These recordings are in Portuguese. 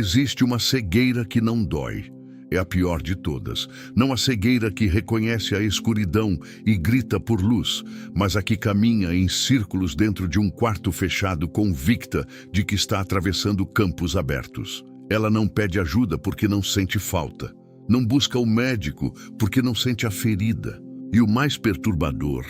Existe uma cegueira que não dói. É a pior de todas. Não a cegueira que reconhece a escuridão e grita por luz, mas a que caminha em círculos dentro de um quarto fechado, convicta de que está atravessando campos abertos. Ela não pede ajuda porque não sente falta. Não busca o médico porque não sente a ferida. E o mais perturbador,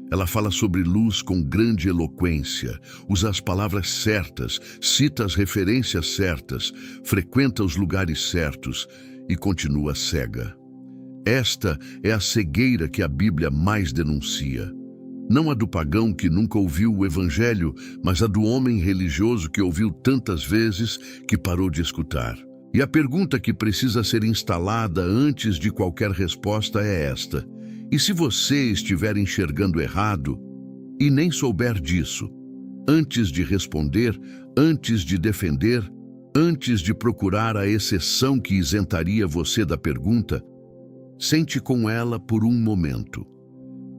ela fala sobre luz com grande eloquência, usa as palavras certas, cita as referências certas, frequenta os lugares certos e continua cega. Esta é a cegueira que a Bíblia mais denuncia. Não a do pagão que nunca ouviu o Evangelho, mas a do homem religioso que ouviu tantas vezes que parou de escutar. E a pergunta que precisa ser instalada antes de qualquer resposta é esta: e se você estiver enxergando errado e nem souber disso? Antes de responder, antes de defender, antes de procurar a exceção que isentaria você da pergunta, sente com ela por um momento.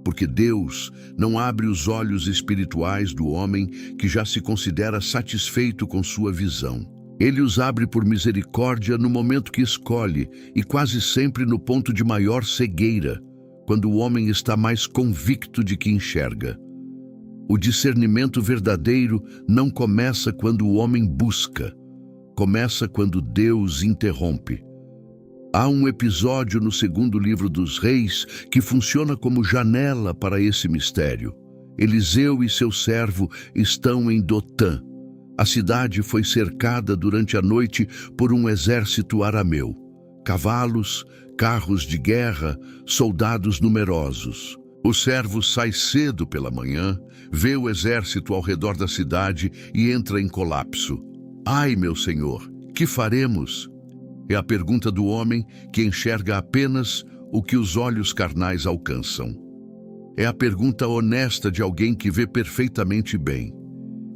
Porque Deus não abre os olhos espirituais do homem que já se considera satisfeito com sua visão. Ele os abre por misericórdia no momento que escolhe e quase sempre no ponto de maior cegueira, quando o homem está mais convicto de que enxerga. O discernimento verdadeiro não começa quando o homem busca, começa quando Deus interrompe. Há um episódio no segundo livro dos Reis que funciona como janela para esse mistério. Eliseu e seu servo estão em Dotã. A cidade foi cercada durante a noite por um exército arameu. Cavalos, carros de guerra, soldados numerosos. O servo sai cedo pela manhã, vê o exército ao redor da cidade e entra em colapso. Ai, meu senhor, que faremos? É a pergunta do homem que enxerga apenas o que os olhos carnais alcançam. É a pergunta honesta de alguém que vê perfeitamente bem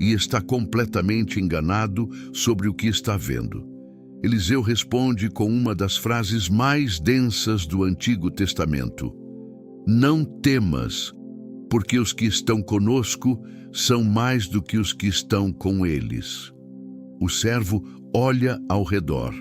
e está completamente enganado sobre o que está vendo. Eliseu responde com uma das frases mais densas do Antigo Testamento: não temas, porque os que estão conosco são mais do que os que estão com eles. O servo olha ao redor.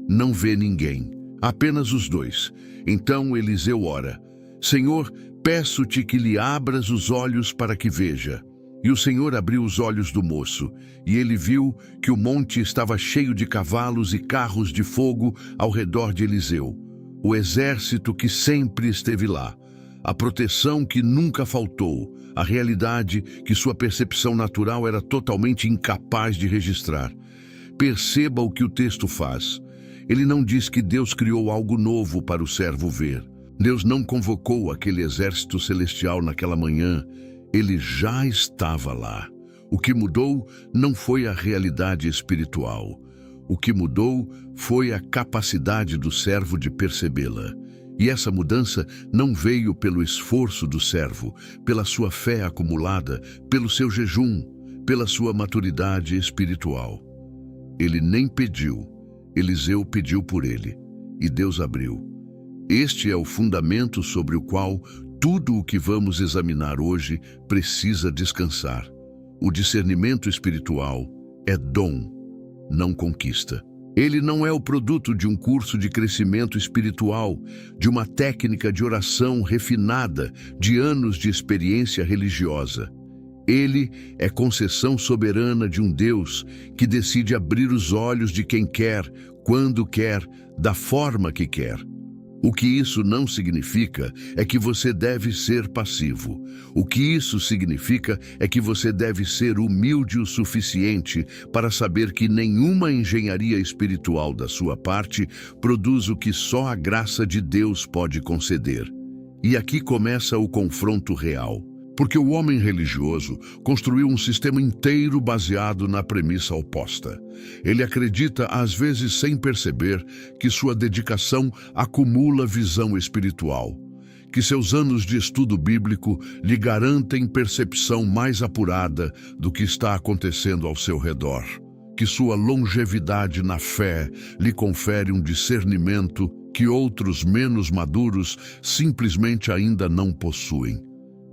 Não vê ninguém, apenas os dois. Então Eliseu ora: Senhor, peço-te que lhe abras os olhos para que veja. E o Senhor abriu os olhos do moço, e ele viu que o monte estava cheio de cavalos e carros de fogo ao redor de Eliseu. O exército que sempre esteve lá, a proteção que nunca faltou, a realidade que sua percepção natural era totalmente incapaz de registrar. Perceba o que o texto faz. Ele não diz que Deus criou algo novo para o servo ver. Deus não convocou aquele exército celestial naquela manhã. Ele já estava lá. O que mudou não foi a realidade espiritual. O que mudou foi a capacidade do servo de percebê-la. E essa mudança não veio pelo esforço do servo, pela sua fé acumulada, pelo seu jejum, pela sua maturidade espiritual. Ele nem pediu. Eliseu pediu por ele, e Deus abriu. Este é o fundamento sobre o qual tudo o que vamos examinar hoje precisa descansar. O discernimento espiritual é dom, não conquista. Ele não é o produto de um curso de crescimento espiritual, de uma técnica de oração refinada, de anos de experiência religiosa. Ele é concessão soberana de um Deus que decide abrir os olhos de quem quer, quando quer, da forma que quer. O que isso não significa é que você deve ser passivo. O que isso significa é que você deve ser humilde o suficiente para saber que nenhuma engenharia espiritual da sua parte produz o que só a graça de Deus pode conceder. E aqui começa o confronto real. Porque o homem religioso construiu um sistema inteiro baseado na premissa oposta. Ele acredita, às vezes sem perceber, que sua dedicação acumula visão espiritual, que seus anos de estudo bíblico lhe garantem percepção mais apurada do que está acontecendo ao seu redor, que sua longevidade na fé lhe confere um discernimento que outros menos maduros simplesmente ainda não possuem.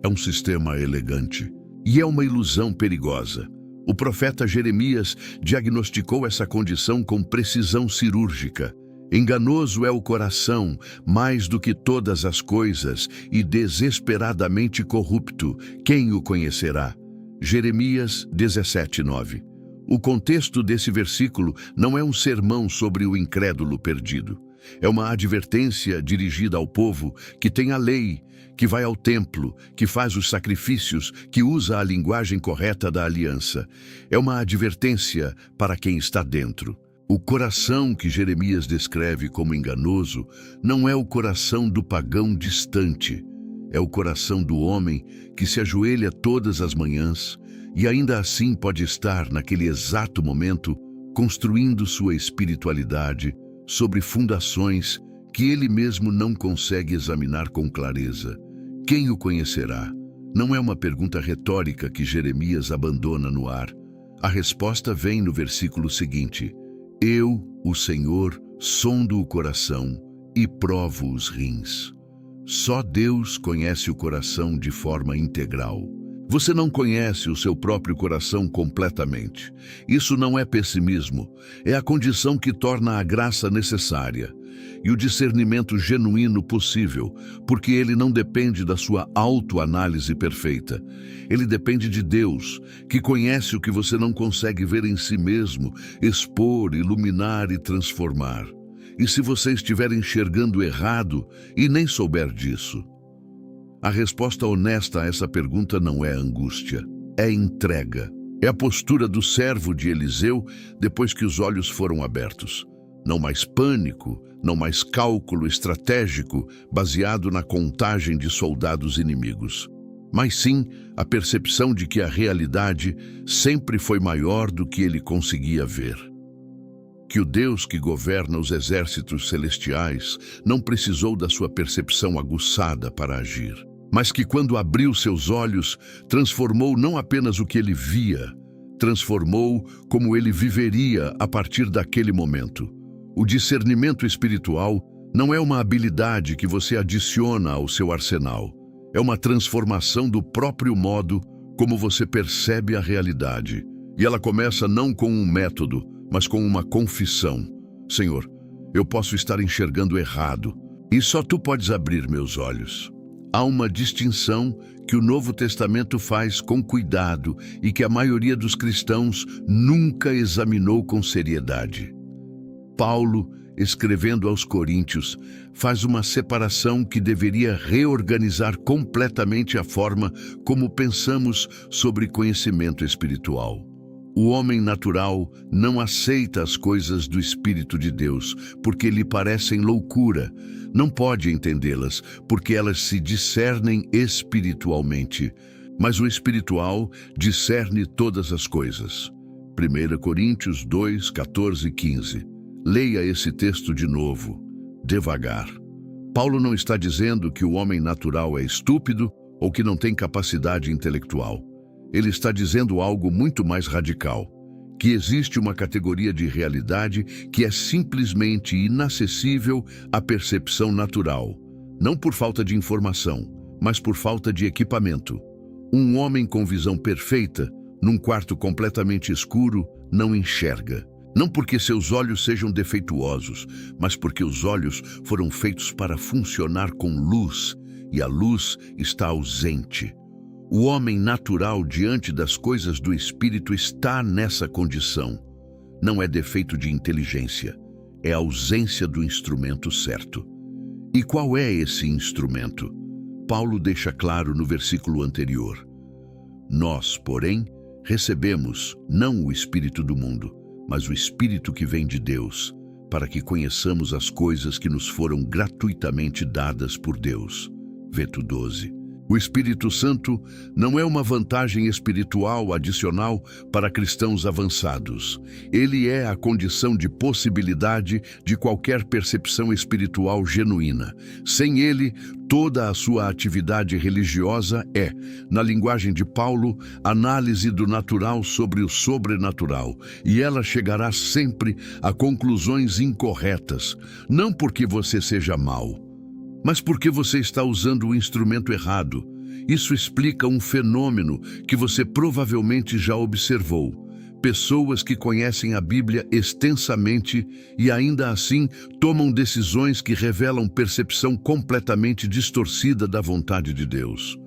É um sistema elegante e é uma ilusão perigosa, O profeta Jeremias diagnosticou essa condição com precisão cirúrgica. Enganoso é o coração, mais do que todas as coisas, e desesperadamente corrupto. Quem o conhecerá? Jeremias 17:9. O contexto desse versículo não é um sermão sobre o incrédulo perdido. É uma advertência dirigida ao povo que tem a lei, que vai ao templo, que faz os sacrifícios, que usa a linguagem correta da aliança. É uma advertência para quem está dentro. O coração que Jeremias descreve como enganoso não é o coração do pagão distante. É o coração do homem que se ajoelha todas as manhãs e ainda assim pode estar, naquele exato momento, construindo sua espiritualidade sobre fundações que ele mesmo não consegue examinar com clareza. Quem o conhecerá? Não é uma pergunta retórica que Jeremias abandona no ar. A resposta vem no versículo seguinte: Eu, o Senhor, sondo o coração e provo os rins. Só Deus conhece o coração de forma integral. Você não conhece o seu próprio coração completamente. Isso não é pessimismo, é a condição que torna a graça necessária e o discernimento genuíno possível, porque ele não depende da sua autoanálise perfeita. Ele depende de Deus, que conhece o que você não consegue ver em si mesmo, expor, iluminar e transformar. E se você estiver enxergando errado e nem souber disso? A resposta honesta a essa pergunta não é angústia, é entrega. É a postura do servo de Eliseu depois que os olhos foram abertos. Não mais pânico, não mais cálculo estratégico baseado na contagem de soldados inimigos, mas sim a percepção de que a realidade sempre foi maior do que ele conseguia ver. Que o Deus que governa os exércitos celestiais não precisou da sua percepção aguçada para agir, mas que quando abriu seus olhos, transformou não apenas o que ele via, transformou como ele viveria a partir daquele momento. O discernimento espiritual não é uma habilidade que você adiciona ao seu arsenal. É uma transformação do próprio modo como você percebe a realidade. E ela começa não com um método, mas com uma confissão. Senhor, eu posso estar enxergando errado, e só Tu podes abrir meus olhos. Há uma distinção que o Novo Testamento faz com cuidado e que a maioria dos cristãos nunca examinou com seriedade. Paulo, escrevendo aos Coríntios, faz uma separação que deveria reorganizar completamente a forma como pensamos sobre conhecimento espiritual. O homem natural não aceita as coisas do Espírito de Deus, porque lhe parecem loucura. Não pode entendê-las, porque elas se discernem espiritualmente. Mas o espiritual discerne todas as coisas. 1 Coríntios 2, 14 e 15. Leia esse texto de novo, devagar. Paulo não está dizendo que o homem natural é estúpido ou que não tem capacidade intelectual. Ele está dizendo algo muito mais radical, que existe uma categoria de realidade que é simplesmente inacessível à percepção natural, não por falta de informação, mas por falta de equipamento. Um homem com visão perfeita, num quarto completamente escuro, não enxerga. Não porque seus olhos sejam defeituosos, mas porque os olhos foram feitos para funcionar com luz, e a luz está ausente. O homem natural diante das coisas do Espírito está nessa condição. Não é defeito de inteligência, é ausência do instrumento certo. E qual é esse instrumento? Paulo deixa claro no versículo anterior. Nós, porém, recebemos não o Espírito do mundo, mas o Espírito que vem de Deus, para que conheçamos as coisas que nos foram gratuitamente dadas por Deus. Veto 12. O Espírito Santo não é uma vantagem espiritual adicional para cristãos avançados. Ele é a condição de possibilidade de qualquer percepção espiritual genuína. Sem ele, toda a sua atividade religiosa é, na linguagem de Paulo, análise do natural sobre o sobrenatural, e ela chegará sempre a conclusões incorretas, não porque você seja mau, mas porque você está usando o instrumento errado. Isso explica um fenômeno que você provavelmente já observou. pessoas que conhecem a Bíblia extensamente e ainda assim tomam decisões que revelam percepção completamente distorcida da vontade de Deus.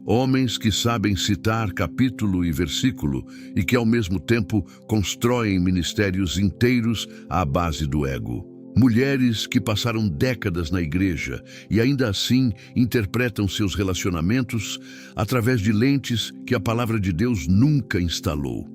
Homens que sabem citar capítulo e versículo e que ao mesmo tempo constroem ministérios inteiros à base do ego. Mulheres que passaram décadas na igreja e ainda assim interpretam seus relacionamentos através de lentes que a palavra de Deus nunca instalou.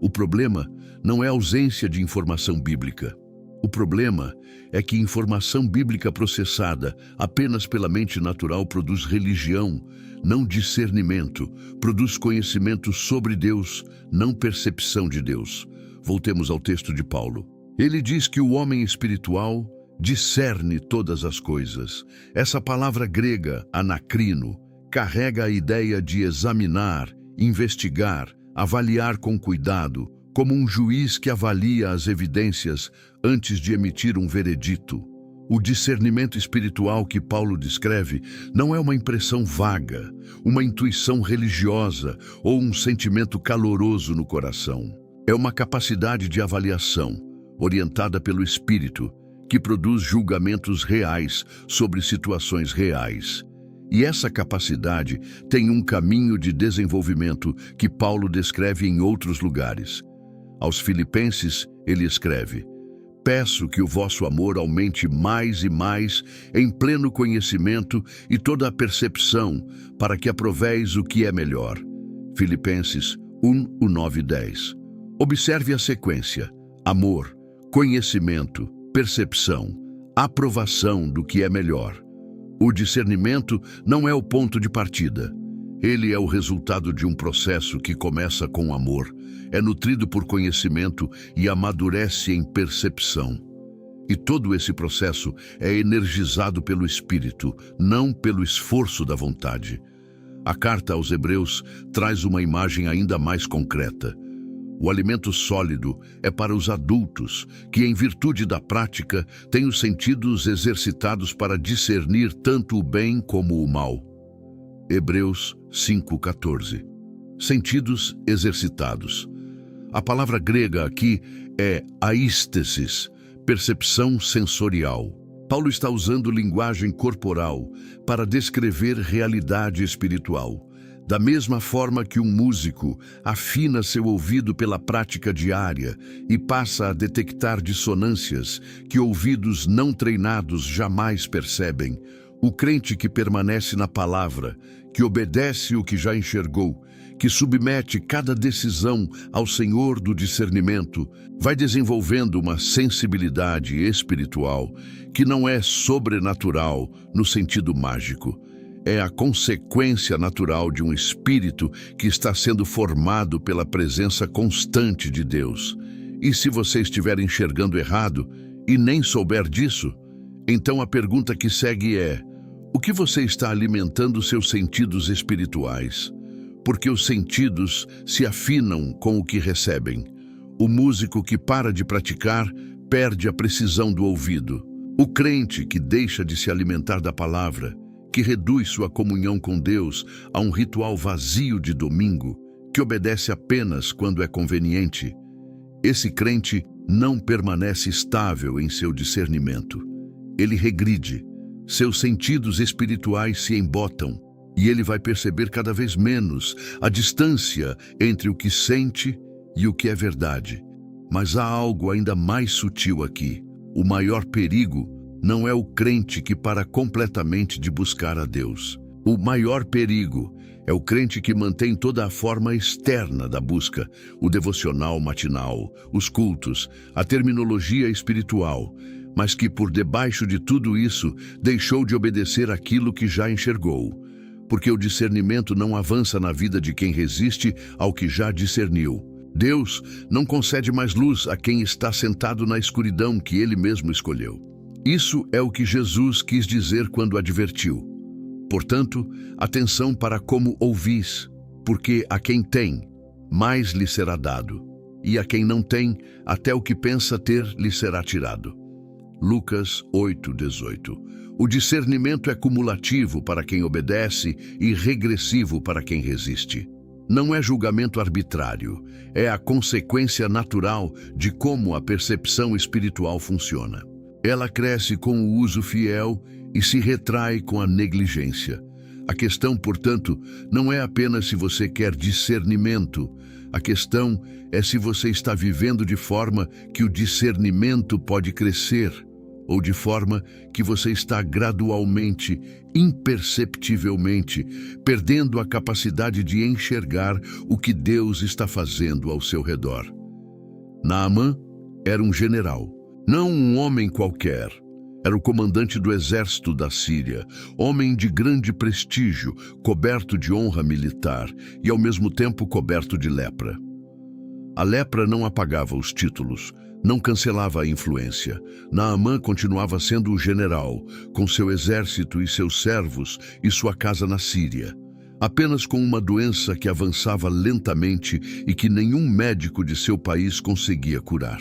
O problema não é a ausência de informação bíblica. O problema é que informação bíblica processada apenas pela mente natural produz religião, não discernimento, produz conhecimento sobre Deus, não percepção de Deus. Voltemos ao texto de Paulo. Ele diz que o homem espiritual discerne todas as coisas. Essa palavra grega, anacrino, carrega a ideia de examinar, investigar, avaliar com cuidado, como um juiz que avalia as evidências antes de emitir um veredito. O discernimento espiritual que Paulo descreve não é uma impressão vaga, uma intuição religiosa ou um sentimento caloroso no coração. É uma capacidade de avaliação, orientada pelo Espírito, que produz julgamentos reais sobre situações reais. E essa capacidade tem um caminho de desenvolvimento que Paulo descreve em outros lugares. Aos Filipenses, ele escreve: peço que o vosso amor aumente mais e mais em pleno conhecimento e toda a percepção, para que aproveis o que é melhor. Filipenses 1, 9 e 10. Observe a sequência: amor, conhecimento, percepção, aprovação do que é melhor. O discernimento não é o ponto de partida. Ele é o resultado de um processo que começa com amor, é nutrido por conhecimento e amadurece em percepção. E todo esse processo é energizado pelo Espírito, não pelo esforço da vontade. A carta aos Hebreus traz uma imagem ainda mais concreta. O alimento sólido é para os adultos, que em virtude da prática têm os sentidos exercitados para discernir tanto o bem como o mal. Hebreus 5,14. Sentidos exercitados. A palavra grega aqui é aístesis, percepção sensorial. Paulo está usando linguagem corporal para descrever realidade espiritual. Da mesma forma que um músico afina seu ouvido pela prática diária e passa a detectar dissonâncias que ouvidos não treinados jamais percebem, o crente que permanece na palavra, que obedece o que já enxergou, que submete cada decisão ao Senhor do discernimento, vai desenvolvendo uma sensibilidade espiritual que não é sobrenatural no sentido mágico. É a consequência natural de um espírito que está sendo formado pela presença constante de Deus. E se você estiver enxergando errado e nem souber disso, então a pergunta que segue é: o que você está alimentando seus sentidos espirituais? Porque os sentidos se afinam com o que recebem. O músico que para de praticar perde a precisão do ouvido. O crente que deixa de se alimentar da palavra, que reduz sua comunhão com Deus a um ritual vazio de domingo, que obedece apenas quando é conveniente, esse crente não permanece estável em seu discernimento. Ele regride, seus sentidos espirituais se embotam, e ele vai perceber cada vez menos a distância entre o que sente e o que é verdade. Mas há algo ainda mais sutil aqui. O maior perigo não é o crente que para completamente de buscar a Deus. O maior perigo é o crente que mantém toda a forma externa da busca, o devocional matinal, os cultos, a terminologia espiritual, mas que por debaixo de tudo isso deixou de obedecer aquilo que já enxergou. Porque o discernimento não avança na vida de quem resiste ao que já discerniu. Deus não concede mais luz a quem está sentado na escuridão que ele mesmo escolheu. Isso é o que Jesus quis dizer quando advertiu: portanto, atenção para como ouvis, porque a quem tem, mais lhe será dado, e a quem não tem, até o que pensa ter lhe será tirado. Lucas 8:18. O discernimento é cumulativo para quem obedece e regressivo para quem resiste. Não é julgamento arbitrário, é a consequência natural de como a percepção espiritual funciona. Ela cresce com o uso fiel e se retrai com a negligência. A questão, portanto, não é apenas se você quer discernimento. A questão é se você está vivendo de forma que o discernimento pode crescer, ou de forma que você está gradualmente, imperceptivelmente, perdendo a capacidade de enxergar o que Deus está fazendo ao seu redor. Naamã era um general, não um homem qualquer. Era o comandante do exército da Síria, homem de grande prestígio, coberto de honra militar e ao mesmo tempo coberto de lepra. A lepra não apagava os títulos, não cancelava a influência. Naamã continuava sendo o general, com seu exército e seus servos e sua casa na Síria, apenas com uma doença que avançava lentamente e que nenhum médico de seu país conseguia curar.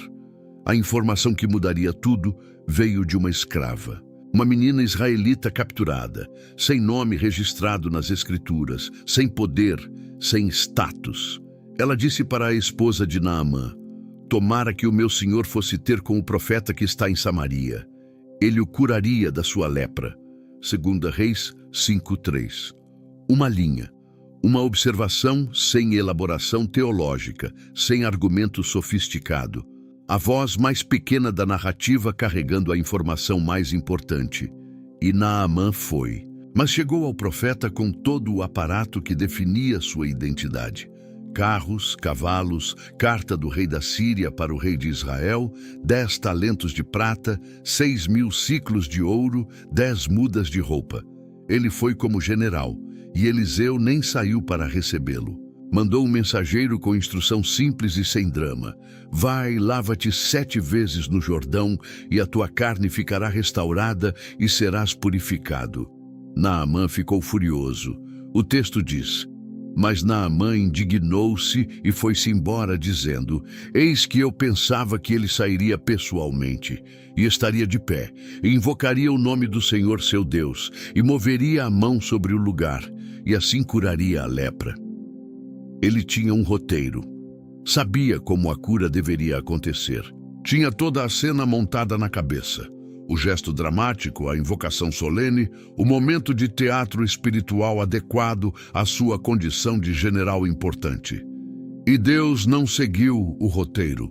A informação que mudaria tudo veio de uma escrava, uma menina israelita capturada, sem nome registrado nas escrituras, sem poder, sem status. Ela disse para a esposa de Naamã: "Tomara que o meu senhor fosse ter com o profeta que está em Samaria. Ele o curaria da sua lepra." 2 Reis 5:3. Uma linha, uma observação sem elaboração teológica, sem argumento sofisticado. A voz mais pequena da narrativa carregando a informação mais importante. E Naamã foi. Mas chegou ao profeta com todo o aparato que definia sua identidade. Carros, cavalos, carta do rei da Síria para o rei de Israel, 10 talentos de prata, 6.000 siclos de ouro, 10 mudas de roupa. Ele foi como general, e Eliseu nem saiu para recebê-lo. Mandou um mensageiro com instrução simples e sem drama: "Vai, lava-te 7 vezes no Jordão, e a tua carne ficará restaurada e serás purificado." Naamã ficou furioso. O texto diz: "Mas Naamã indignou-se e foi-se embora, dizendo: Eis que eu pensava que ele sairia pessoalmente, e estaria de pé, e invocaria o nome do Senhor seu Deus, e moveria a mão sobre o lugar, e assim curaria a lepra." Ele tinha um roteiro. Sabia como a cura deveria acontecer. Tinha toda a cena montada na cabeça. O gesto dramático, a invocação solene, o momento de teatro espiritual adequado à sua condição de general importante. E Deus não seguiu o roteiro.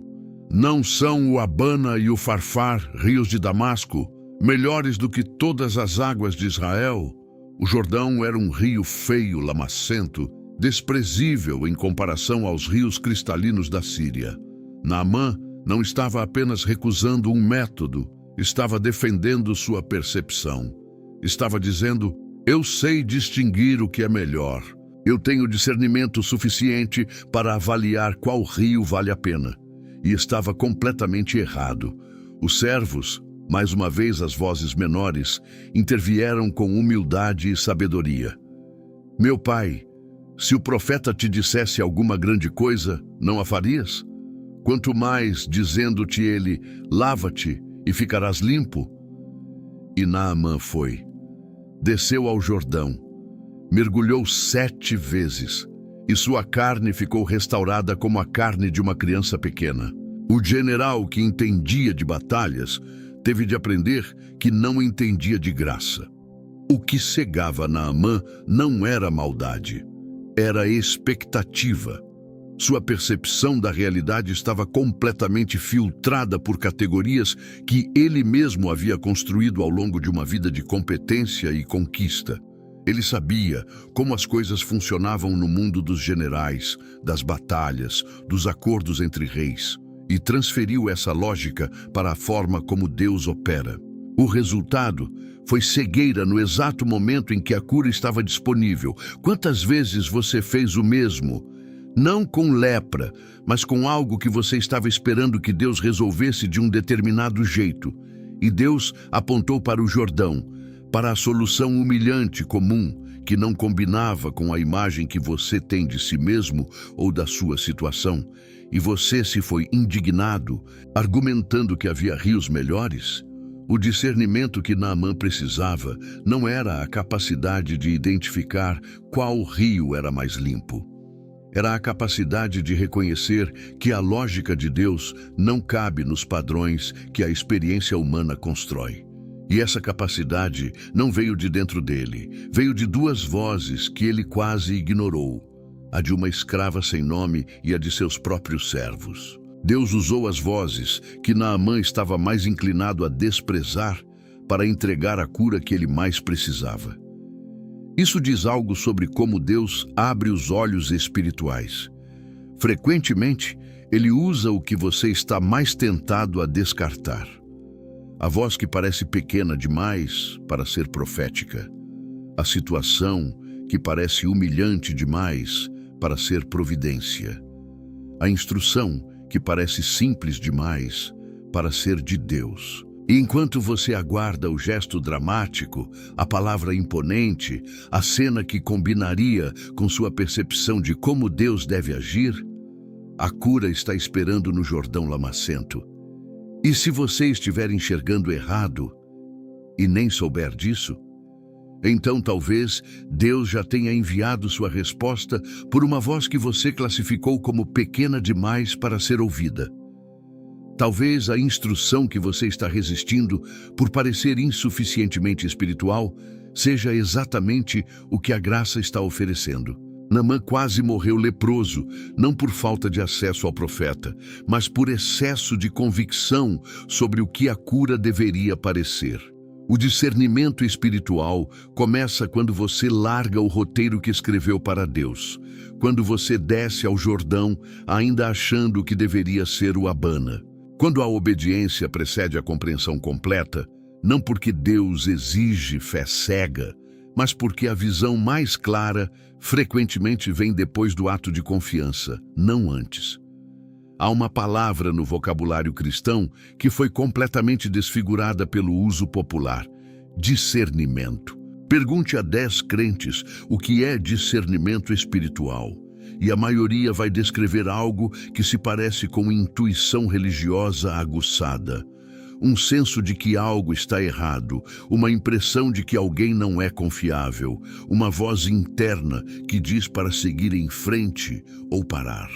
Não são o Abana e o Farfar, rios de Damasco, melhores do que todas as águas de Israel? O Jordão era um rio feio, lamacento, desprezível em comparação aos rios cristalinos da Síria. Naamã não estava apenas recusando um método, estava defendendo sua percepção. Estava dizendo: "Eu sei distinguir o que é melhor. Eu tenho discernimento suficiente para avaliar qual rio vale a pena." E estava completamente errado. Os servos, mais uma vez as vozes menores, intervieram com humildade e sabedoria. "Meu pai, se o profeta te dissesse alguma grande coisa, não a farias? Quanto mais dizendo-te ele: lava-te e ficarás limpo." E Naamã foi. Desceu ao Jordão, mergulhou 7 vezes, e sua carne ficou restaurada como a carne de uma criança pequena. O general que entendia de batalhas teve de aprender que não entendia de graça. O que cegava Naamã não era maldade, era expectativa. Sua percepção da realidade estava completamente filtrada por categorias que ele mesmo havia construído ao longo de uma vida de competência e conquista. Ele sabia como as coisas funcionavam no mundo dos generais, das batalhas, dos acordos entre reis, e transferiu essa lógica para a forma como Deus opera. O resultado foi cegueira no exato momento em que a cura estava disponível. Quantas vezes você fez o mesmo? Não com lepra, mas com algo que você estava esperando que Deus resolvesse de um determinado jeito. E Deus apontou para o Jordão, para a solução humilhante comum, que não combinava com a imagem que você tem de si mesmo ou da sua situação. E você se foi indignado, argumentando que havia rios melhores? O discernimento que Naamã precisava não era a capacidade de identificar qual rio era mais limpo. Era a capacidade de reconhecer que a lógica de Deus não cabe nos padrões que a experiência humana constrói. E essa capacidade não veio de dentro dele, veio de duas vozes que ele quase ignorou, a de uma escrava sem nome e a de seus próprios servos. Deus usou as vozes que Naamã estava mais inclinado a desprezar para entregar a cura que ele mais precisava. Isso diz algo sobre como Deus abre os olhos espirituais. Frequentemente, ele usa o que você está mais tentado a descartar. A voz que parece pequena demais para ser profética. A situação que parece humilhante demais para ser providência. A instrução que parece simples demais para ser de Deus. E enquanto você aguarda o gesto dramático, a palavra imponente, a cena que combinaria com sua percepção de como Deus deve agir, a cura está esperando no Jordão lamacento. E se você estiver enxergando errado e nem souber disso, então talvez Deus já tenha enviado sua resposta por uma voz que você classificou como pequena demais para ser ouvida. Talvez a instrução que você está resistindo por parecer insuficientemente espiritual seja exatamente o que a graça está oferecendo. Naamã quase morreu leproso, não por falta de acesso ao profeta, mas por excesso de convicção sobre o que a cura deveria parecer. O discernimento espiritual começa quando você larga o roteiro que escreveu para Deus, quando você desce ao Jordão ainda achando que deveria ser o Abana. Quando a obediência precede a compreensão completa, não porque Deus exige fé cega, mas porque a visão mais clara frequentemente vem depois do ato de confiança, não antes. Há uma palavra no vocabulário cristão que foi completamente desfigurada pelo uso popular: discernimento. Pergunte a 10 crentes o que é discernimento espiritual, e a maioria vai descrever algo que se parece com intuição religiosa aguçada. Um senso de que algo está errado, uma impressão de que alguém não é confiável, uma voz interna que diz para seguir em frente ou parar.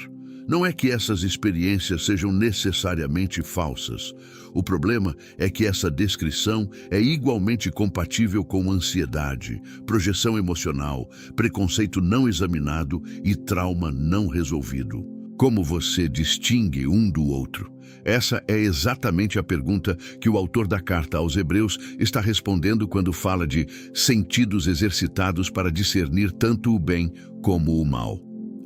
Não é que essas experiências sejam necessariamente falsas. O problema é que essa descrição é igualmente compatível com ansiedade, projeção emocional, preconceito não examinado e trauma não resolvido. Como você distingue um do outro? Essa é exatamente a pergunta que o autor da carta aos Hebreus está respondendo quando fala de sentidos exercitados para discernir tanto o bem como o mal.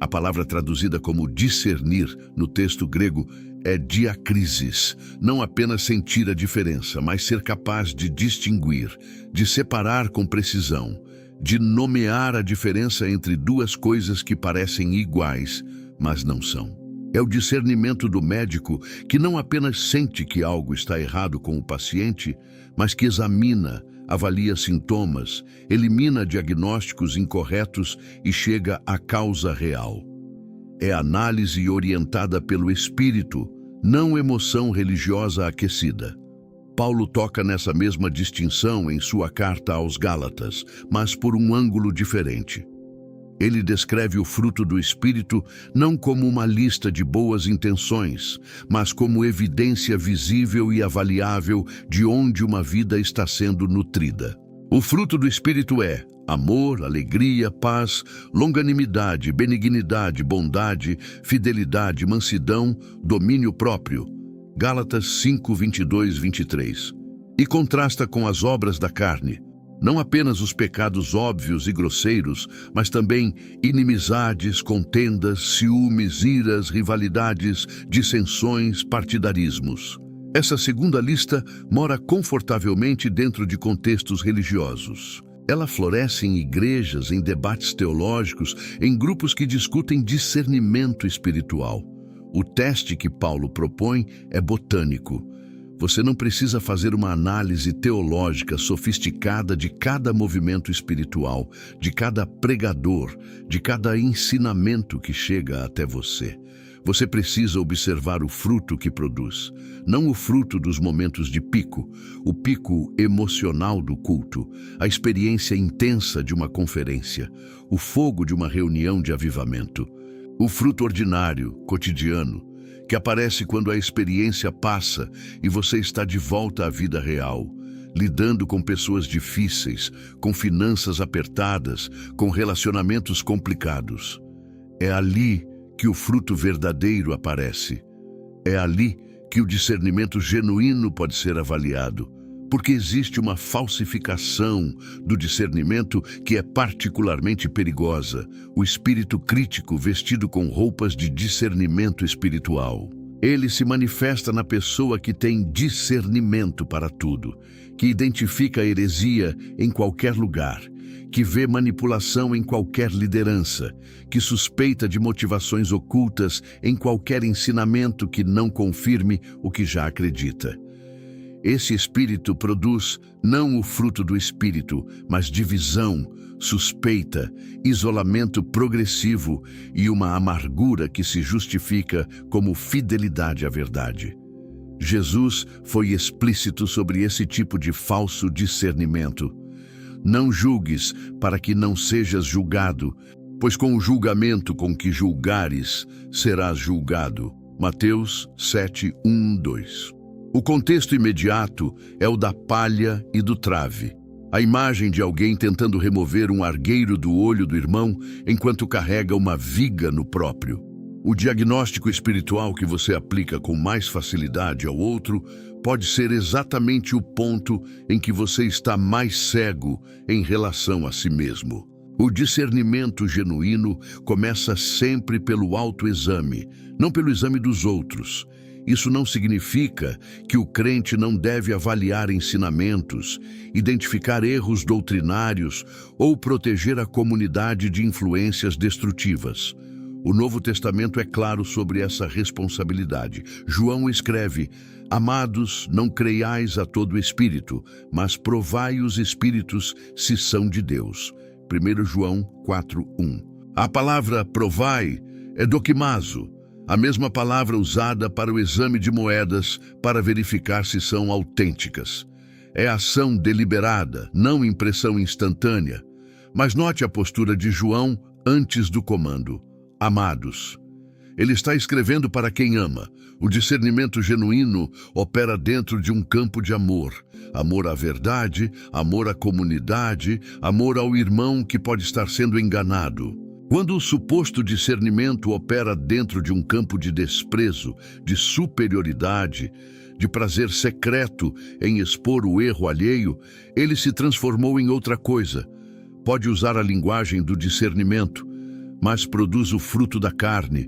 A palavra traduzida como discernir no texto grego é diacrisis, não apenas sentir a diferença, mas ser capaz de distinguir, de separar com precisão, de nomear a diferença entre duas coisas que parecem iguais, mas não são. É o discernimento do médico que não apenas sente que algo está errado com o paciente, mas que examina, avalia sintomas, elimina diagnósticos incorretos e chega à causa real. É análise orientada pelo espírito, não emoção religiosa aquecida. Paulo toca nessa mesma distinção em sua carta aos Gálatas, mas por um ângulo diferente. Ele descreve o fruto do Espírito não como uma lista de boas intenções, mas como evidência visível e avaliável de onde uma vida está sendo nutrida. O fruto do Espírito é amor, alegria, paz, longanimidade, benignidade, bondade, fidelidade, mansidão, domínio próprio. Gálatas 5, 22, 23. E contrasta com as obras da carne. Não apenas os pecados óbvios e grosseiros, mas também inimizades, contendas, ciúmes, iras, rivalidades, dissensões, partidarismos. Essa segunda lista mora confortavelmente dentro de contextos religiosos. Ela floresce em igrejas, em debates teológicos, em grupos que discutem discernimento espiritual. O teste que Paulo propõe é botânico. Você não precisa fazer uma análise teológica sofisticada de cada movimento espiritual, de cada pregador, de cada ensinamento que chega até você. Você precisa observar o fruto que produz, não o fruto dos momentos de pico, o pico emocional do culto, a experiência intensa de uma conferência, o fogo de uma reunião de avivamento. O fruto ordinário, cotidiano, que aparece quando a experiência passa e você está de volta à vida real, lidando com pessoas difíceis, com finanças apertadas, com relacionamentos complicados. É ali que o fruto verdadeiro aparece. É ali que o discernimento genuíno pode ser avaliado, porque existe uma falsificação do discernimento que é particularmente perigosa, o espírito crítico vestido com roupas de discernimento espiritual. Ele se manifesta na pessoa que tem discernimento para tudo, que identifica a heresia em qualquer lugar, que vê manipulação em qualquer liderança, que suspeita de motivações ocultas em qualquer ensinamento que não confirme o que já acredita. Esse espírito produz não o fruto do espírito, mas divisão, suspeita, isolamento progressivo e uma amargura que se justifica como fidelidade à verdade. Jesus foi explícito sobre esse tipo de falso discernimento. Não julgues para que não sejas julgado, pois com o julgamento com que julgares, serás julgado. Mateus 7, 1, 2. O contexto imediato é o da palha e do trave. A imagem de alguém tentando remover um argueiro do olho do irmão enquanto carrega uma viga no próprio. O diagnóstico espiritual que você aplica com mais facilidade ao outro pode ser exatamente o ponto em que você está mais cego em relação a si mesmo. O discernimento genuíno começa sempre pelo autoexame, não pelo exame dos outros. Isso não significa que o crente não deve avaliar ensinamentos, identificar erros doutrinários ou proteger a comunidade de influências destrutivas. O Novo Testamento é claro sobre essa responsabilidade. João escreve: Amados, não creiais a todo espírito, mas provai os espíritos se são de Deus. 1 João 4:1. A palavra provai é doquimazo, a mesma palavra usada para o exame de moedas para verificar se são autênticas. É ação deliberada, não impressão instantânea. Mas note a postura de João antes do comando. Amados. Ele está escrevendo para quem ama. O discernimento genuíno opera dentro de um campo de amor. Amor à verdade, amor à comunidade, amor ao irmão que pode estar sendo enganado. Quando o suposto discernimento opera dentro de um campo de desprezo, de superioridade, de prazer secreto em expor o erro alheio, ele se transformou em outra coisa. Pode usar a linguagem do discernimento, mas produz o fruto da carne.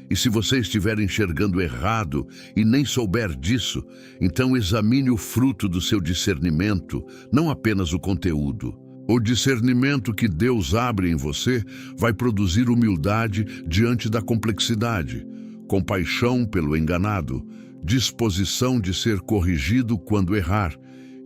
E se você estiver enxergando errado e nem souber disso, então examine o fruto do seu discernimento, não apenas o conteúdo. O discernimento que Deus abre em você vai produzir humildade diante da complexidade, compaixão pelo enganado, disposição de ser corrigido quando errar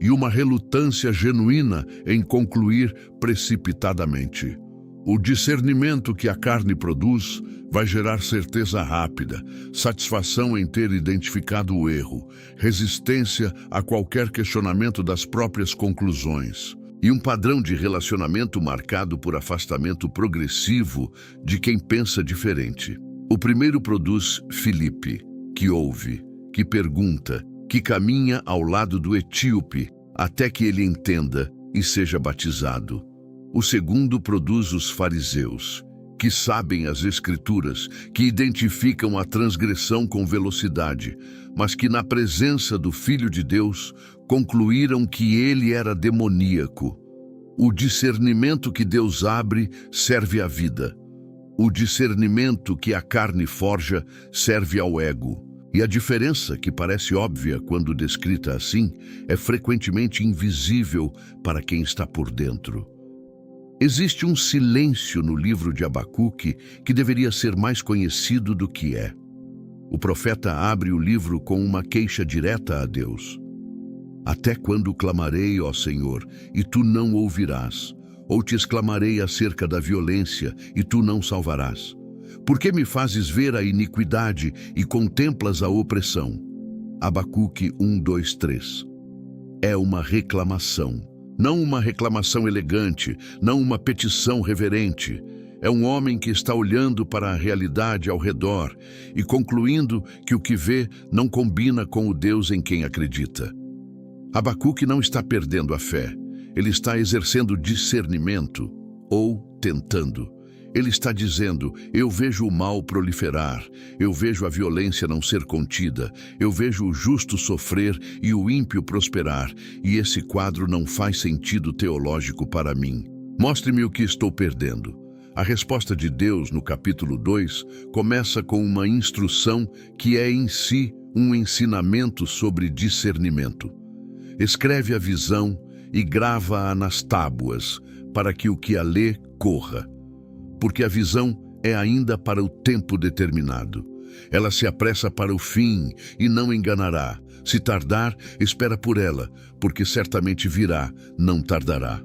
e uma relutância genuína em concluir precipitadamente. O discernimento que a carne produz vai gerar certeza rápida, satisfação em ter identificado o erro, resistência a qualquer questionamento das próprias conclusões e um padrão de relacionamento marcado por afastamento progressivo de quem pensa diferente. O primeiro produz Filipe, que ouve, que pergunta, que caminha ao lado do etíope até que ele entenda e seja batizado. O segundo produz os fariseus, que sabem as Escrituras, que identificam a transgressão com velocidade, mas que na presença do Filho de Deus concluíram que ele era demoníaco. O discernimento que Deus abre serve à vida. O discernimento que a carne forja serve ao ego. E a diferença, que parece óbvia quando descrita assim, é frequentemente invisível para quem está por dentro. Existe um silêncio no livro de Abacuque que deveria ser mais conhecido do que é. O profeta abre o livro com uma queixa direta a Deus. Até quando clamarei, ó Senhor, e tu não ouvirás? Ou te exclamarei acerca da violência, e tu não salvarás? Por que me fazes ver a iniquidade e contemplas a opressão? Abacuque 1, 2, 3. É uma reclamação. Não uma reclamação elegante, não uma petição reverente. É um homem que está olhando para a realidade ao redor e concluindo que o que vê não combina com o Deus em quem acredita. Abacuque não está perdendo a fé. Ele está exercendo discernimento, ou tentando. Ele está dizendo: eu vejo o mal proliferar, eu vejo a violência não ser contida, eu vejo o justo sofrer e o ímpio prosperar, e esse quadro não faz sentido teológico para mim. Mostre-me o que estou perdendo. A resposta de Deus, no capítulo 2, começa com uma instrução que é em si um ensinamento sobre discernimento. Escreve a visão e grava-a nas tábuas, para que o que a lê corra. Porque a visão é ainda para o tempo determinado. Ela se apressa para o fim e não enganará. Se tardar, espera por ela, porque certamente virá, não tardará.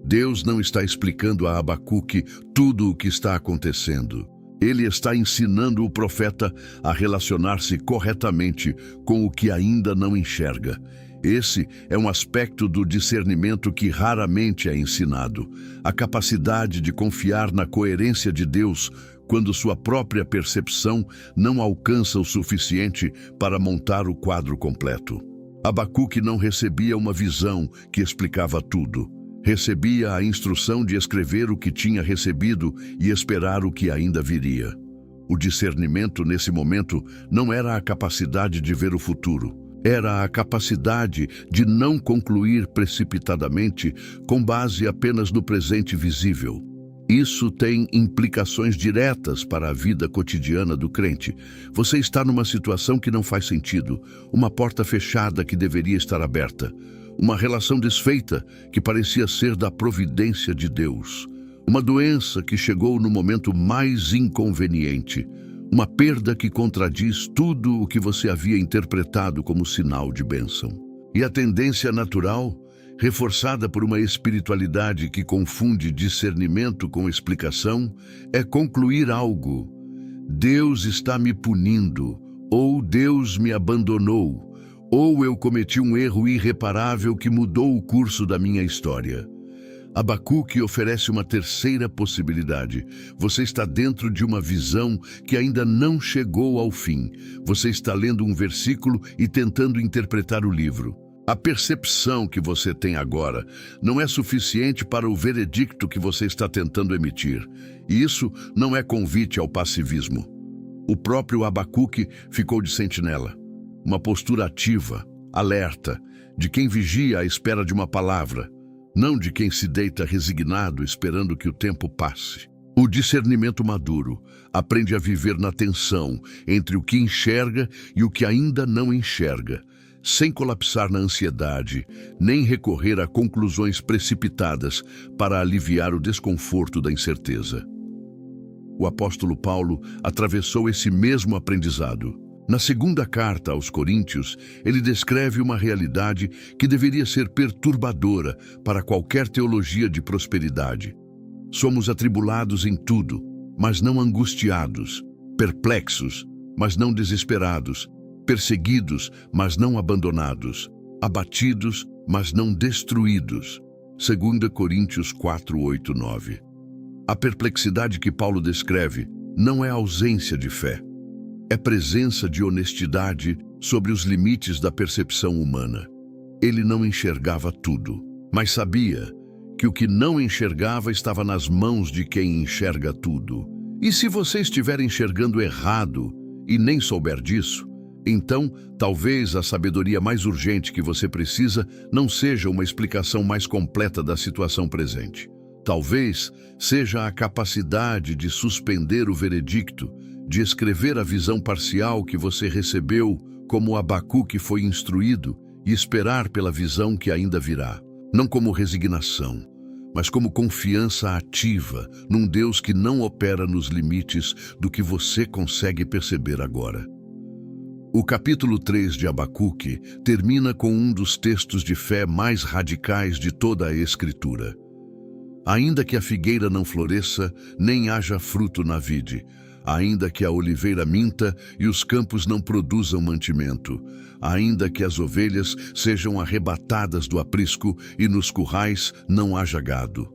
Deus não está explicando a Abacuque tudo o que está acontecendo. Ele está ensinando o profeta a relacionar-se corretamente com o que ainda não enxerga. Esse é um aspecto do discernimento que raramente é ensinado. A capacidade de confiar na coerência de Deus quando sua própria percepção não alcança o suficiente para montar o quadro completo. Abacuque não recebia uma visão que explicava tudo. Recebia a instrução de escrever o que tinha recebido e esperar o que ainda viria. O discernimento nesse momento não era a capacidade de ver o futuro. Era a capacidade de não concluir precipitadamente com base apenas no presente visível. Isso tem implicações diretas para a vida cotidiana do crente. Você está numa situação que não faz sentido, uma porta fechada que deveria estar aberta, uma relação desfeita que parecia ser da providência de Deus, uma doença que chegou no momento mais inconveniente, uma perda que contradiz tudo o que você havia interpretado como sinal de bênção. E a tendência natural, reforçada por uma espiritualidade que confunde discernimento com explicação, é concluir algo. Deus está me punindo, ou Deus me abandonou, ou eu cometi um erro irreparável que mudou o curso da minha história. Abacuque oferece uma terceira possibilidade. Você está dentro de uma visão que ainda não chegou ao fim. Você está lendo um versículo e tentando interpretar o livro. A percepção que você tem agora não é suficiente para o veredicto que você está tentando emitir. E isso não é convite ao passivismo. O próprio Abacuque ficou de sentinela. Uma postura ativa, alerta, de quem vigia à espera de uma palavra, não de quem se deita resignado esperando que o tempo passe. O discernimento maduro aprende a viver na tensão entre o que enxerga e o que ainda não enxerga, sem colapsar na ansiedade, nem recorrer a conclusões precipitadas para aliviar o desconforto da incerteza. O apóstolo Paulo atravessou esse mesmo aprendizado. Na segunda carta aos Coríntios, ele descreve uma realidade que deveria ser perturbadora para qualquer teologia de prosperidade. Somos atribulados em tudo, mas não angustiados, perplexos, mas não desesperados, perseguidos, mas não abandonados, abatidos, mas não destruídos. 2 Coríntios 4, 8, 9. A perplexidade que Paulo descreve não é ausência de fé. É presença de honestidade sobre os limites da percepção humana. Ele não enxergava tudo, mas sabia que o que não enxergava estava nas mãos de quem enxerga tudo. E se você estiver enxergando errado e nem souber disso, então talvez a sabedoria mais urgente que você precisa não seja uma explicação mais completa da situação presente. Talvez seja a capacidade de suspender o veredicto, de escrever a visão parcial que você recebeu, como Abacuque foi instruído, e esperar pela visão que ainda virá. Não como resignação, mas como confiança ativa num Deus que não opera nos limites do que você consegue perceber agora. O capítulo 3 de Abacuque termina com um dos textos de fé mais radicais de toda a Escritura. Ainda que a figueira não floresça, nem haja fruto na vide, ainda que a oliveira minta e os campos não produzam mantimento, ainda que as ovelhas sejam arrebatadas do aprisco e nos currais não haja gado.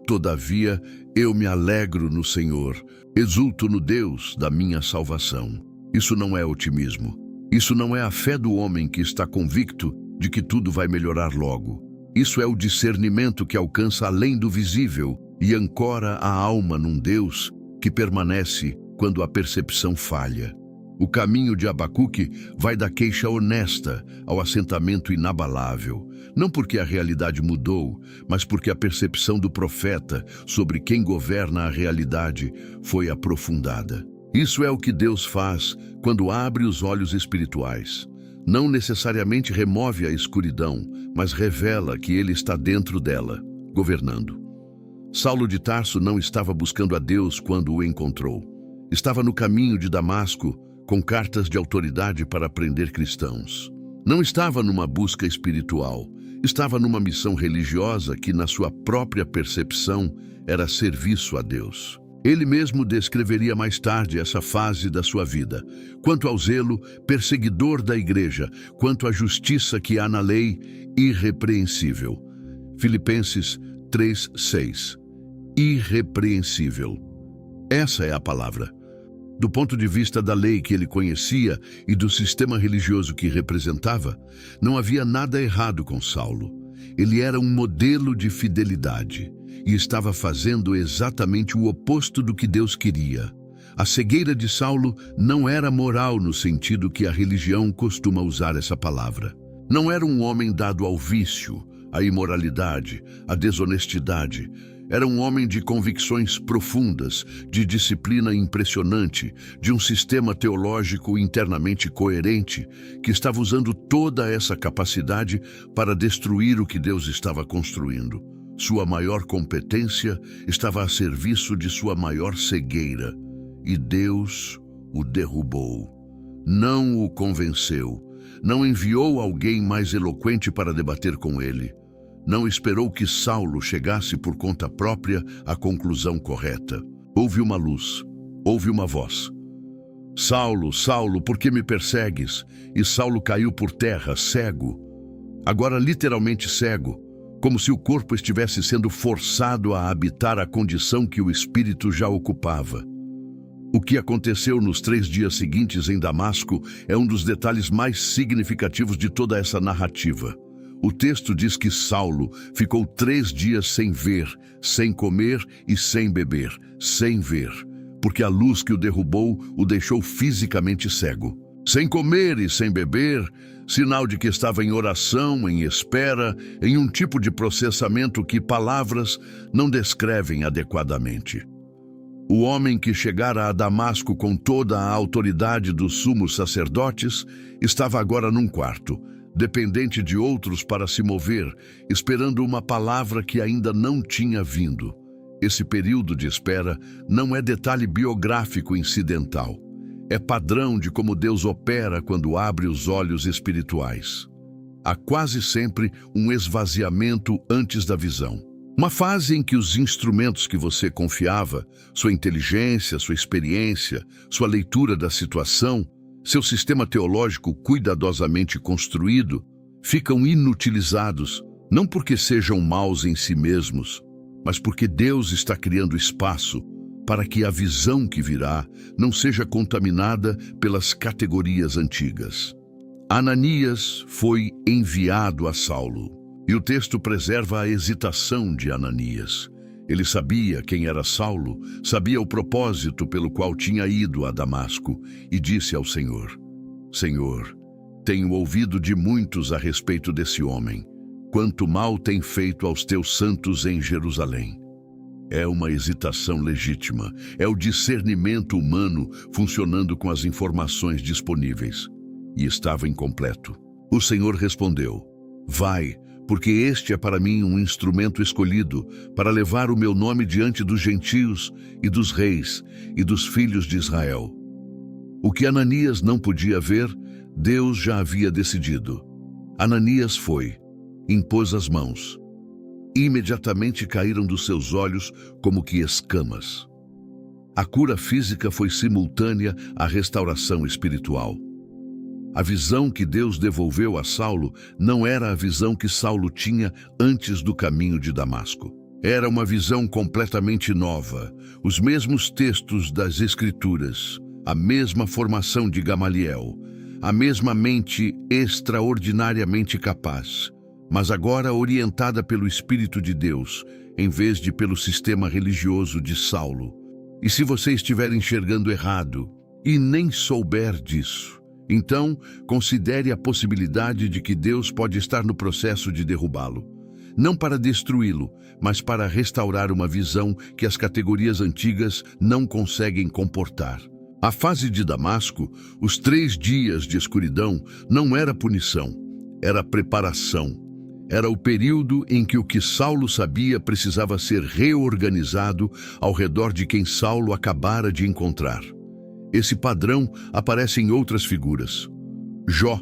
Todavia, eu me alegro no Senhor, exulto no Deus da minha salvação. Isso não é otimismo. Isso não é a fé do homem que está convicto de que tudo vai melhorar logo. Isso é o discernimento que alcança além do visível e ancora a alma num Deus que permanece quando a percepção falha. O caminho de Abacuque vai da queixa honesta ao assentamento inabalável, não porque a realidade mudou, mas porque a percepção do profeta sobre quem governa a realidade foi aprofundada. Isso é o que Deus faz quando abre os olhos espirituais. Não necessariamente remove a escuridão, mas revela que ele está dentro dela, governando. Saulo de Tarso não estava buscando a Deus quando o encontrou. Estava no caminho de Damasco, com cartas de autoridade para prender cristãos. Não estava numa busca espiritual, estava numa missão religiosa que, na sua própria percepção, era serviço a Deus. Ele mesmo descreveria mais tarde essa fase da sua vida. Quanto ao zelo, perseguidor da igreja, quanto à justiça que há na lei, irrepreensível. Filipenses 3:6. Irrepreensível. Essa é a palavra. Do ponto de vista da lei que ele conhecia e do sistema religioso que representava, não havia nada errado com Saulo. Ele era um modelo de fidelidade e estava fazendo exatamente o oposto do que Deus queria. A cegueira de Saulo não era moral no sentido que a religião costuma usar essa palavra. Não era um homem dado ao vício, à imoralidade, à desonestidade. Era um homem de convicções profundas, de disciplina impressionante, de um sistema teológico internamente coerente, que estava usando toda essa capacidade para destruir o que Deus estava construindo. Sua maior competência estava a serviço de sua maior cegueira, e Deus o derrubou. Não o convenceu, não enviou alguém mais eloquente para debater com ele. Não esperou que Saulo chegasse por conta própria à conclusão correta. Houve uma luz, houve uma voz. Saulo, Saulo, por que me persegues? E Saulo caiu por terra, cego. Agora literalmente cego, como se o corpo estivesse sendo forçado a habitar a condição que o espírito já ocupava. O que aconteceu nos 3 dias seguintes em Damasco é um dos detalhes mais significativos de toda essa narrativa. O texto diz que Saulo ficou 3 dias sem ver, sem comer e sem beber, sem ver, porque a luz que o derrubou o deixou fisicamente cego. Sem comer e sem beber, sinal de que estava em oração, em espera, em um tipo de processamento que palavras não descrevem adequadamente. O homem que chegara a Damasco com toda a autoridade dos sumos sacerdotes estava agora num quarto, dependente de outros para se mover, esperando uma palavra que ainda não tinha vindo. Esse período de espera não é detalhe biográfico incidental. É padrão de como Deus opera quando abre os olhos espirituais. Há quase sempre um esvaziamento antes da visão. Uma fase em que os instrumentos que você confiava, sua inteligência, sua experiência, sua leitura da situação, seu sistema teológico cuidadosamente construído, ficam inutilizados, não porque sejam maus em si mesmos, mas porque Deus está criando espaço para que a visão que virá não seja contaminada pelas categorias antigas. Ananias foi enviado a Saulo, e o texto preserva a hesitação de Ananias. Ele sabia quem era Saulo, sabia o propósito pelo qual tinha ido a Damasco, e disse ao Senhor: Senhor, tenho ouvido de muitos a respeito desse homem, quanto mal tem feito aos teus santos em Jerusalém. É uma hesitação legítima, é o discernimento humano funcionando com as informações disponíveis. E estava incompleto. O Senhor respondeu: Vai, porque este é para mim um instrumento escolhido para levar o meu nome diante dos gentios e dos reis e dos filhos de Israel. O que Ananias não podia ver, Deus já havia decidido. Ananias foi, impôs as mãos. Imediatamente caíram dos seus olhos como que escamas. A cura física foi simultânea à restauração espiritual. A visão que Deus devolveu a Saulo não era a visão que Saulo tinha antes do caminho de Damasco. Era uma visão completamente nova, os mesmos textos das Escrituras, a mesma formação de Gamaliel, a mesma mente extraordinariamente capaz, mas agora orientada pelo Espírito de Deus, em vez de pelo sistema religioso de Saulo. E se você estiver enxergando errado e nem souber disso, então considere a possibilidade de que Deus pode estar no processo de derrubá-lo. Não para destruí-lo, mas para restaurar uma visão que as categorias antigas não conseguem comportar. A fase de Damasco, os 3 dias de escuridão, não era punição, era preparação. Era o período em que o que Saulo sabia precisava ser reorganizado ao redor de quem Saulo acabara de encontrar. Esse padrão aparece em outras figuras. Jó,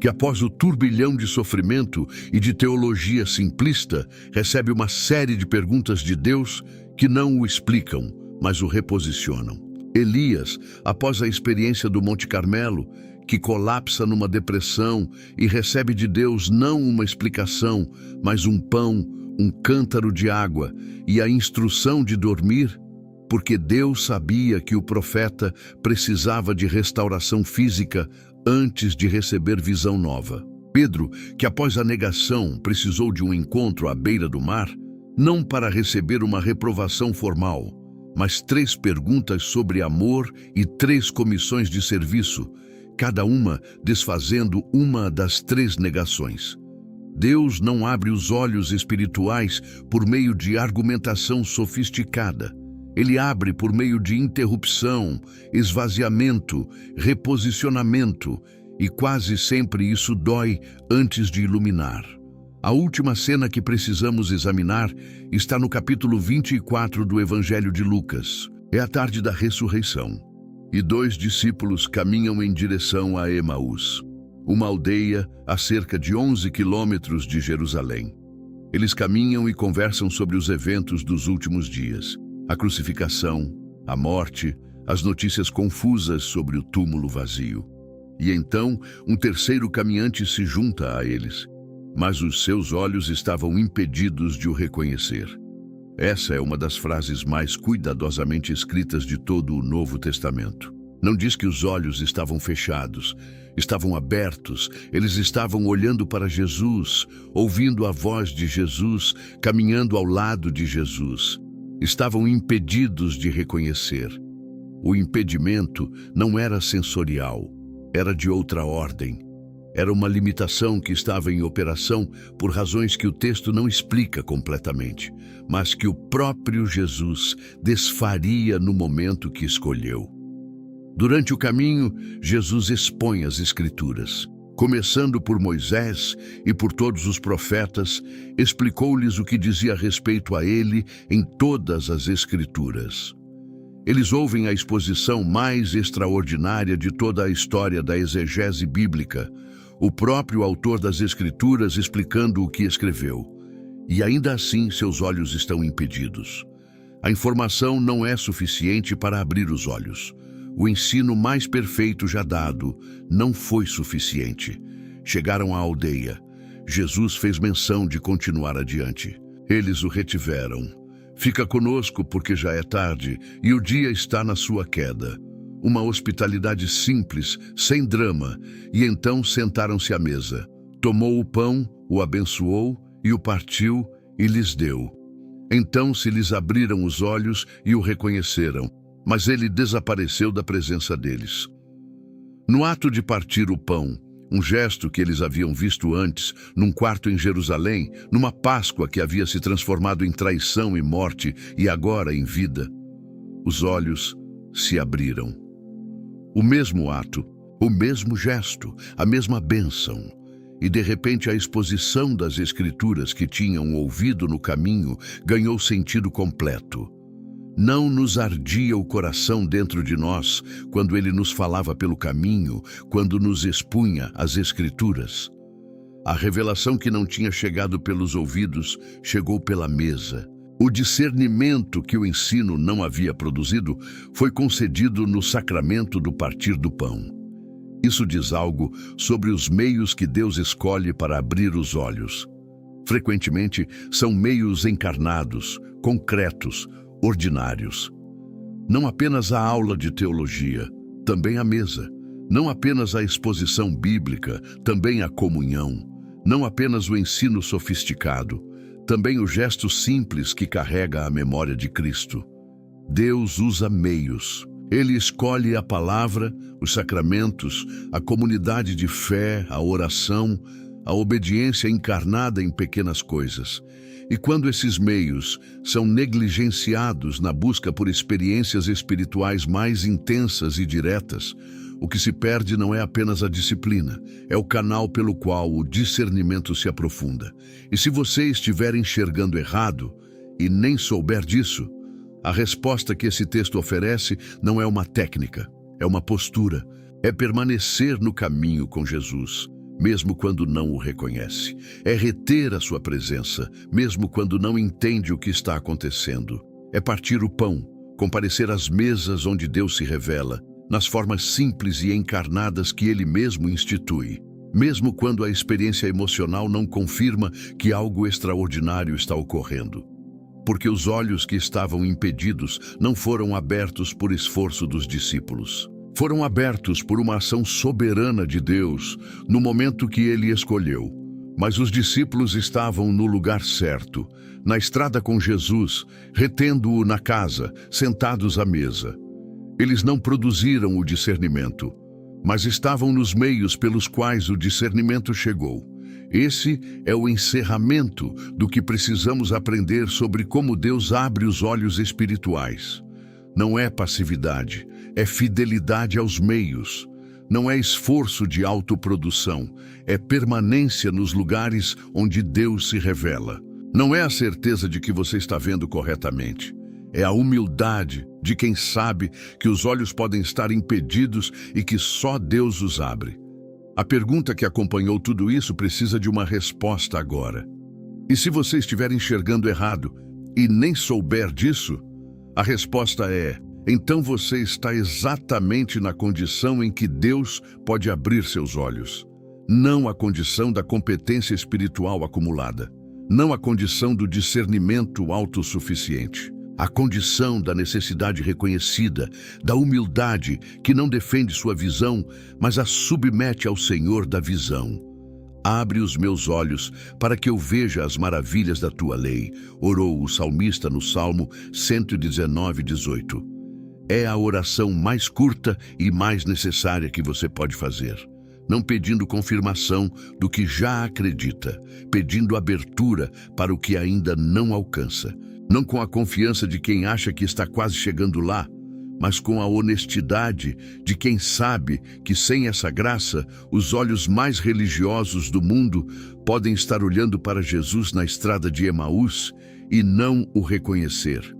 que após o turbilhão de sofrimento e de teologia simplista, recebe uma série de perguntas de Deus que não o explicam, mas o reposicionam. Elias, após a experiência do Monte Carmelo, que colapsa numa depressão e recebe de Deus não uma explicação, mas um pão, um cântaro de água e a instrução de dormir, porque Deus sabia que o profeta precisava de restauração física antes de receber visão nova. Pedro, que após a negação precisou de um encontro à beira do mar, não para receber uma reprovação formal, mas 3 perguntas sobre amor e 3 comissões de serviço, cada uma desfazendo uma das 3 negações. Deus não abre os olhos espirituais por meio de argumentação sofisticada. Ele abre por meio de interrupção, esvaziamento, reposicionamento, e quase sempre isso dói antes de iluminar. A última cena que precisamos examinar está no capítulo 24 do Evangelho de Lucas. É a tarde da ressurreição, e 2 discípulos caminham em direção a Emaús, uma aldeia a cerca de 11 quilômetros de Jerusalém. Eles caminham e conversam sobre os eventos dos últimos dias. A crucificação, a morte, as notícias confusas sobre o túmulo vazio. E então, um terceiro caminhante se junta a eles, mas os seus olhos estavam impedidos de o reconhecer. Essa é uma das frases mais cuidadosamente escritas de todo o Novo Testamento. Não diz que os olhos estavam fechados, estavam abertos, eles estavam olhando para Jesus, ouvindo a voz de Jesus, caminhando ao lado de Jesus. Estavam impedidos de reconhecer. O impedimento não era sensorial, era de outra ordem. Era uma limitação que estava em operação por razões que o texto não explica completamente, mas que o próprio Jesus desfaria no momento que escolheu. Durante o caminho, Jesus expõe as Escrituras. Começando por Moisés e por todos os profetas, explicou-lhes o que dizia respeito a ele em todas as Escrituras. Eles ouvem a exposição mais extraordinária de toda a história da exegese bíblica, o próprio autor das Escrituras explicando o que escreveu. E ainda assim seus olhos estão impedidos. A informação não é suficiente para abrir os olhos. O ensino mais perfeito já dado não foi suficiente. Chegaram à aldeia. Jesus fez menção de continuar adiante. Eles o retiveram. Fica conosco porque já é tarde e o dia está na sua queda. Uma hospitalidade simples, sem drama, e então sentaram-se à mesa. Tomou o pão, o abençoou e o partiu e lhes deu. Então se lhes abriram os olhos e o reconheceram, mas ele desapareceu da presença deles. No ato de partir o pão, um gesto que eles haviam visto antes, num quarto em Jerusalém, numa Páscoa que havia se transformado em traição e morte e agora em vida, os olhos se abriram. O mesmo ato, o mesmo gesto, a mesma bênção. E de repente a exposição das Escrituras que tinham ouvido no caminho ganhou sentido completo. Não nos ardia o coração dentro de nós quando ele nos falava pelo caminho, quando nos expunha as Escrituras. A revelação que não tinha chegado pelos ouvidos chegou pela mesa. O discernimento que o ensino não havia produzido foi concedido no sacramento do partir do pão. Isso diz algo sobre os meios que Deus escolhe para abrir os olhos. Frequentemente, são meios encarnados, concretos, ordinários. Não apenas a aula de teologia, também a mesa. Não apenas a exposição bíblica, também a comunhão. Não apenas o ensino sofisticado, também o gesto simples que carrega a memória de Cristo. Deus usa meios. Ele escolhe a palavra, os sacramentos, a comunidade de fé, a oração, a obediência encarnada em pequenas coisas. E quando esses meios são negligenciados na busca por experiências espirituais mais intensas e diretas, o que se perde não é apenas a disciplina, é o canal pelo qual o discernimento se aprofunda. E se você estiver enxergando errado e nem souber disso, a resposta que esse texto oferece não é uma técnica, é uma postura, é permanecer no caminho com Jesus, mesmo quando não o reconhece. É reter a sua presença, mesmo quando não entende o que está acontecendo. É partir o pão, comparecer às mesas onde Deus se revela, nas formas simples e encarnadas que Ele mesmo institui, mesmo quando a experiência emocional não confirma que algo extraordinário está ocorrendo. Porque os olhos que estavam impedidos não foram abertos por esforço dos discípulos. Foram abertos por uma ação soberana de Deus no momento que Ele escolheu. Mas os discípulos estavam no lugar certo, na estrada com Jesus, retendo-o na casa, sentados à mesa. Eles não produziram o discernimento, mas estavam nos meios pelos quais o discernimento chegou. Esse é o encerramento do que precisamos aprender sobre como Deus abre os olhos espirituais. Não é passividade, é fidelidade aos meios. Não é esforço de autoprodução, é permanência nos lugares onde Deus se revela. Não é a certeza de que você está vendo corretamente. É a humildade de quem sabe que os olhos podem estar impedidos e que só Deus os abre. A pergunta que acompanhou tudo isso precisa de uma resposta agora. E se você estiver enxergando errado e nem souber disso, a resposta é: então você está exatamente na condição em que Deus pode abrir seus olhos. Não a condição da competência espiritual acumulada. Não a condição do discernimento autossuficiente. A condição da necessidade reconhecida, da humildade que não defende sua visão, mas a submete ao Senhor da visão. Abre os meus olhos para que eu veja as maravilhas da tua lei, orou o salmista no Salmo 119:18. É a oração mais curta e mais necessária que você pode fazer. Não pedindo confirmação do que já acredita, pedindo abertura para o que ainda não alcança. Não com a confiança de quem acha que está quase chegando lá, mas com a honestidade de quem sabe que sem essa graça, os olhos mais religiosos do mundo podem estar olhando para Jesus na estrada de Emaús e não o reconhecer.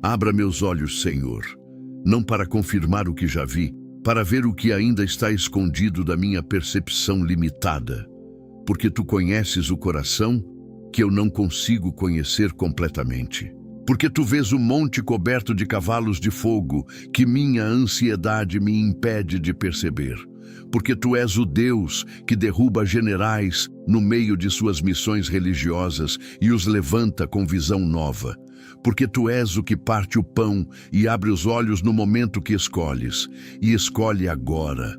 Abra meus olhos, Senhor, não para confirmar o que já vi, para ver o que ainda está escondido da minha percepção limitada, porque Tu conheces o coração que eu não consigo conhecer completamente. Porque Tu vês o monte coberto de cavalos de fogo, que minha ansiedade me impede de perceber. Porque Tu és o Deus que derruba generais no meio de suas missões religiosas e os levanta com visão nova. Porque Tu és o que parte o pão e abre os olhos no momento que escolhes, e escolhe agora.